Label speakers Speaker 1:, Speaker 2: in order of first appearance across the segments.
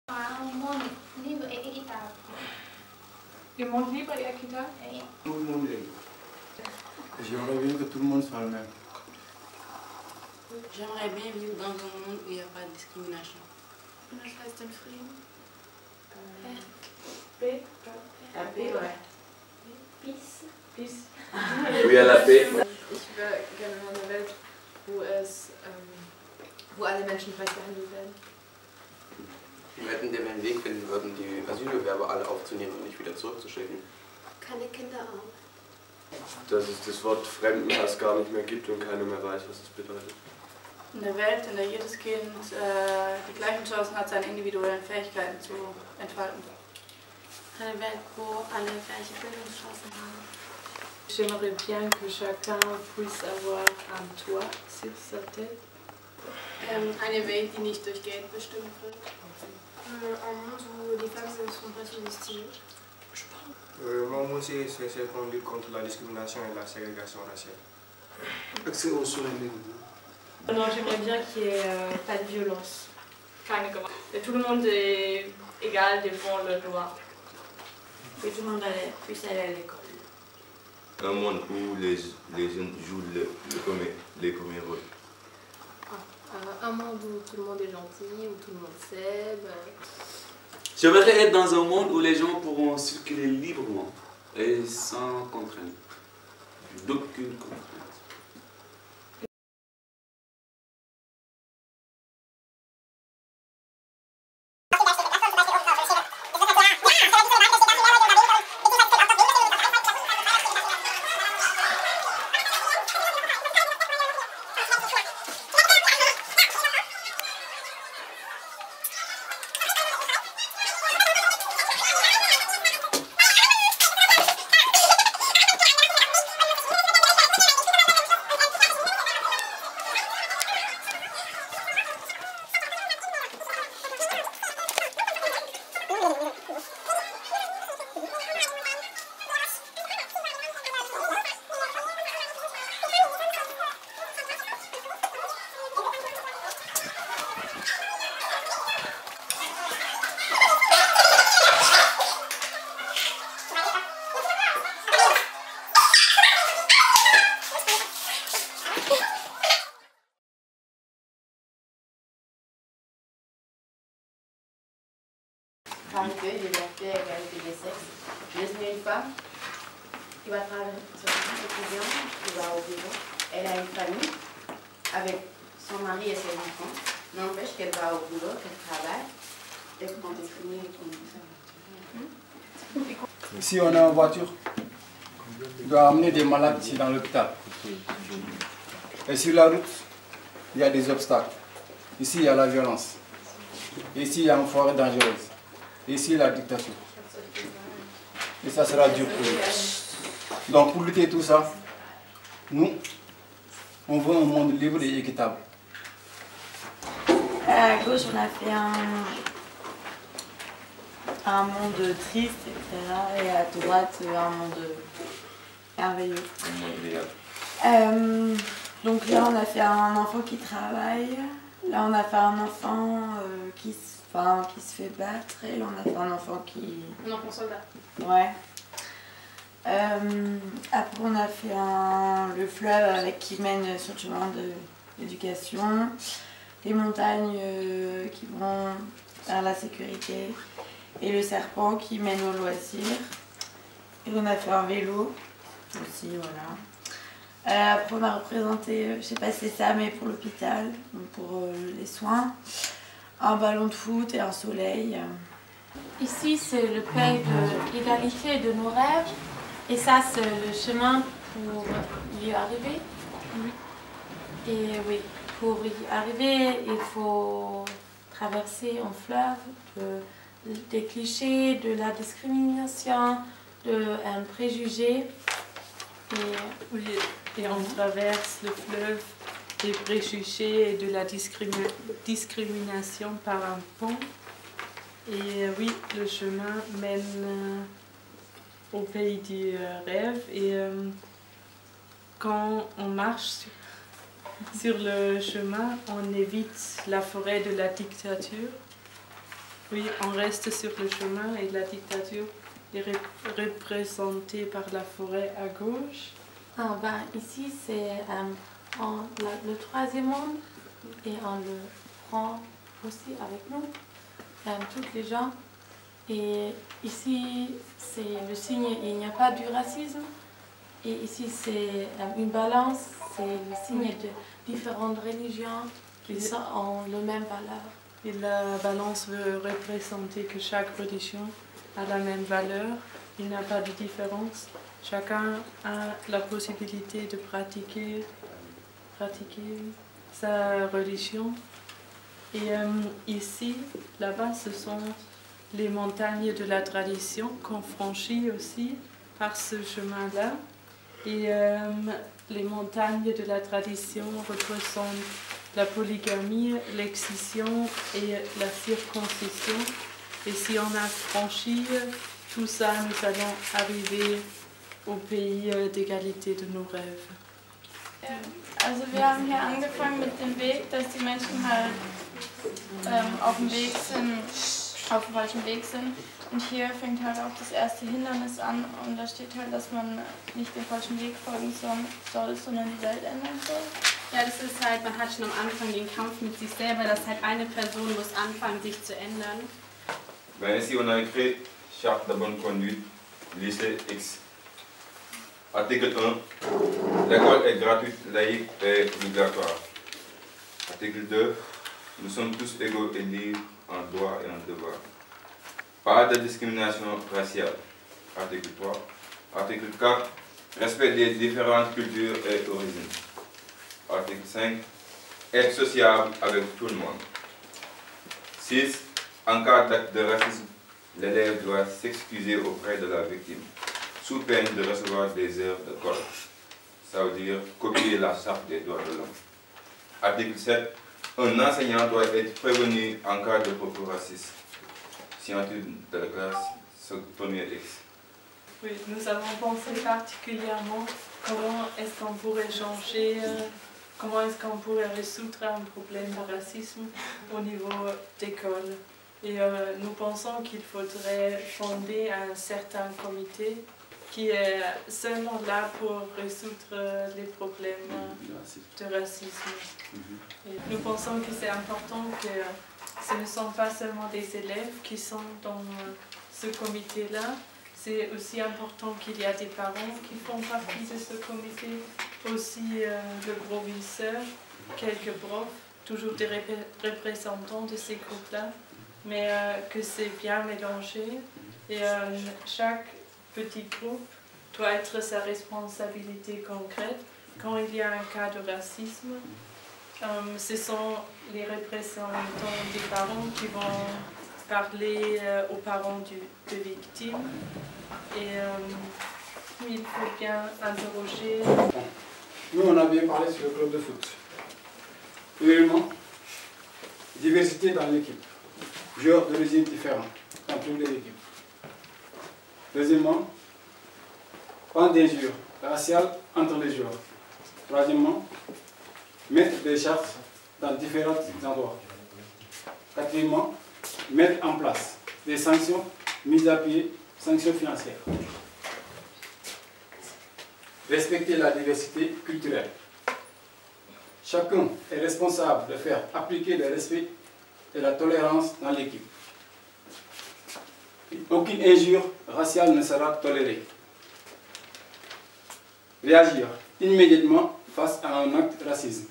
Speaker 1: Un monde libre et équitable.
Speaker 2: Le monde libre et équitable?
Speaker 3: Tout le monde libre. J'aimerais bien que tout le monde soit le même.
Speaker 4: J'aimerais bien vivre dans un monde où il n'y a pas de discrimination.
Speaker 5: Ich weiß den Frieden.
Speaker 2: Paix?
Speaker 4: La paix, ouais.
Speaker 1: Peace.
Speaker 2: Peace.
Speaker 6: Oui, à la paix.
Speaker 5: Ich wäre gerne in einer Welt, wo alle Menschen gleich behandelt werden.
Speaker 6: Wir hätten den einen Weg finden würden, die Asylbewerber alle aufzunehmen und nicht wieder zurückzuschicken.
Speaker 7: Keine Kinder auch.
Speaker 8: Dass es das Wort Fremdenhass gar nicht mehr gibt und keiner mehr weiß, was es bedeutet.
Speaker 4: Eine Welt, in der jedes Kind die gleichen Chancen hat, seine individuellen Fähigkeiten zu entfalten.
Speaker 7: Eine Welt, wo alle gleiche Bildungschancen haben.
Speaker 2: J'aimerais bien que chacun puisse avoir un toit sur sa tête.
Speaker 5: Eine Welt, die nicht durch Geld bestimmt wird.
Speaker 1: Un monde où les femmes ne sont pas sous-estimées.
Speaker 9: Mon mot, c'est qu'on lutte contre la discrimination et la ségrégation raciale.
Speaker 3: Accès aux soins libres.
Speaker 10: Non, j'aimerais bien qu'il n'y ait pas de violence.
Speaker 2: Keine Gewalt. Et tout le monde est égal devant le droit.
Speaker 4: Que tout le monde puisse aller à l'école.
Speaker 11: Un monde où les jeunes jouent les premiers rôles.
Speaker 5: Un monde où tout le monde est gentil, où tout le monde s'aime.
Speaker 6: J'aimerais être dans un monde où les gens pourront circuler librement et sans contrainte. D'aucune contrainte.
Speaker 4: Parité, liberté, égalité des sexes. Laisse-moi une femme qui va travailler sur son quotidien, qui va au bureau. Elle a une famille avec son mari et ses enfants. N'empêche qu'elle va au boulot, qu'elle travaille. Et quand elle finit,
Speaker 3: Si on est en voiture, on doit amener des malades ici dans l'hôpital. Et sur la route, il y a des obstacles. Ici, il y a la violence. Ici, il y a une forêt dangereuse. Ici, la dictature. Et ça sera dur pour nous. Donc, pour lutter tout ça, nous, on veut un monde libre et équitable.
Speaker 10: À gauche, on a fait un monde triste, etc. Et à droite, un monde merveilleux. Donc là, on a fait un enfant qui travaille. Là, on a fait un enfant qui se fait battre. Et là, on a fait un enfant qui...
Speaker 5: Un enfant soldat.
Speaker 10: Ouais. Après, on a fait le fleuve qui mène sur le chemin de l'éducation. Les montagnes qui vont vers la sécurité. Et le serpent qui mène au loisir. Et on a fait un vélo aussi, voilà. Après, on a représenté, je sais pas si c'est ça, mais pour l'hôpital, pour les soins. Un ballon de foot et un soleil.
Speaker 7: Ici, c'est le pays de l'égalité de nos rêves. Et ça, c'est le chemin pour y arriver. Et oui, pour y arriver, il faut traverser un fleuve des clichés, de la discrimination, d'un préjugé.
Speaker 2: Oui, et on traverse le fleuve des préjugés et de la discrimination par un pont. Et oui, le chemin mène au pays du rêve. Et quand on marche sur le chemin, on évite la forêt de la dictature. Oui, on reste sur le chemin et la dictature est représentée par la forêt à gauche.
Speaker 7: Ici, c'est le troisième monde et on le prend aussi avec nous, tous les gens. Et ici, c'est le signe, il n'y a pas du racisme. Et ici, c'est une balance, c'est le signe de différentes religions qui ont la même valeur.
Speaker 2: Et la balance veut représenter que chaque religion a la même valeur, il n'y a pas de différence. Chacun a la possibilité de pratiquer sa religion. Et ici, là-bas, ce sont les montagnes de la tradition qu'on franchit aussi par ce chemin-là. Et les montagnes de la tradition représentent la polygamie, l'excision et la circoncision. Et si on a franchi tout ça, nous allons arriver au pays d'égalité de nos rêves.
Speaker 1: Also wir haben hier angefangen mit dem Weg, dass die Menschen halt auf dem falschen Weg sind. Und hier fängt halt auch das erste Hindernis an und da steht halt, dass man nicht dem falschen Weg folgen soll, sondern die Welt ändern soll.
Speaker 5: Ja, das ist halt, man hat schon am Anfang den Kampf mit sich selber, dass halt eine Person muss anfangen, sich zu ändern.
Speaker 11: Ici on a écrit Charte de bonne conduite, lycée X. Article 1, l'école est gratuite, laïque et obligatoire. Article 2, nous sommes tous égaux et libres en droit et en devoir. Pas de discrimination raciale. Article 3. Article 4, respect des différentes cultures et origines. Article 5, être sociable avec tout le monde. 6, en cas d'acte de racisme, l'élève doit s'excuser auprès de la victime, sous peine de recevoir des heures de colle. Ça veut dire copier la charte des droits de l'homme. Article 7, un enseignant doit être prévenu en cas de propos racistes. Signature de la classe, ce premier X.
Speaker 2: Oui, nous avons pensé particulièrement comment est-ce qu'on pourrait changer, comment est-ce qu'on pourrait résoudre un problème de racisme au niveau d'école. Et nous pensons qu'il faudrait fonder un certain comité qui est seulement là pour résoudre les problèmes de racisme. Et nous pensons que c'est important que ce ne sont pas seulement des élèves qui sont dans ce comité-là, c'est aussi important qu'il y ait des parents qui font partie de ce comité, aussi le proviseur, quelques profs, toujours des représentants de ces groupes-là, mais que c'est bien mélangé et chaque petit groupe doit être sa responsabilité concrète. Quand il y a un cas de racisme, ce sont les représentants des parents qui vont parler aux parents de victimes et il faut bien interroger.
Speaker 3: Nous, on a bien parlé sur le club de foot. Premièrement, diversité dans l'équipe. Joueurs d'origine différents dans toutes les équipes. Deuxièmement, pas d'injures raciales entre les joueurs. Troisièmement, mettre des chartes dans différents endroits. Quatrièmement, mettre en place des sanctions mises à pied, sanctions financières. Respecter la diversité culturelle. Chacun est responsable de faire appliquer le respect et la tolérance dans l'équipe. Aucune injure raciale ne sera tolérée. Réagir immédiatement face à un acte raciste.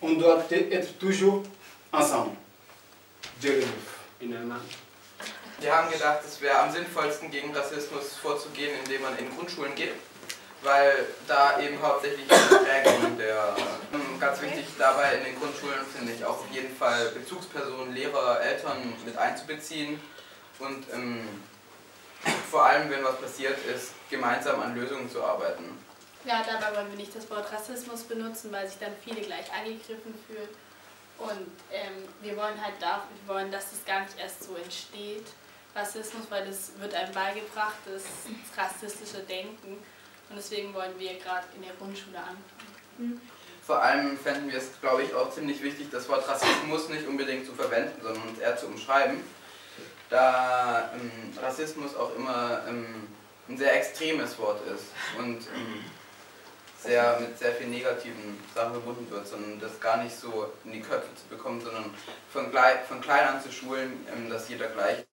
Speaker 3: On doit être toujours ensemble.
Speaker 12: Wir haben gedacht, es wäre am sinnvollsten, gegen Rassismus vorzugehen, indem man in Grundschulen geht, weil da eben hauptsächlich die Prägung der... Ganz wichtig dabei in den Grundschulen finde ich auch auf jeden Fall Bezugspersonen, Lehrer, Eltern mit einzubeziehen und vor allem, wenn was passiert ist, gemeinsam an Lösungen zu arbeiten.
Speaker 5: Ja, dabei wollen wir nicht das Wort Rassismus benutzen, weil sich dann viele gleich angegriffen fühlen. Und wir wollen dass das gar nicht erst so entsteht, Rassismus, weil das wird einem beigebracht, das rassistische Denken. Und deswegen wollen wir gerade in der Grundschule anfangen.
Speaker 12: Vor allem fänden wir es, glaube ich, auch ziemlich wichtig, das Wort Rassismus nicht unbedingt zu verwenden, sondern uns eher zu umschreiben, da Rassismus auch immer ein sehr extremes Wort ist und mit sehr viel negativen Sachen verbunden wird, sondern das gar nicht so in die Köpfe zu bekommen, sondern von klein an zu schulen, dass jeder gleich ist.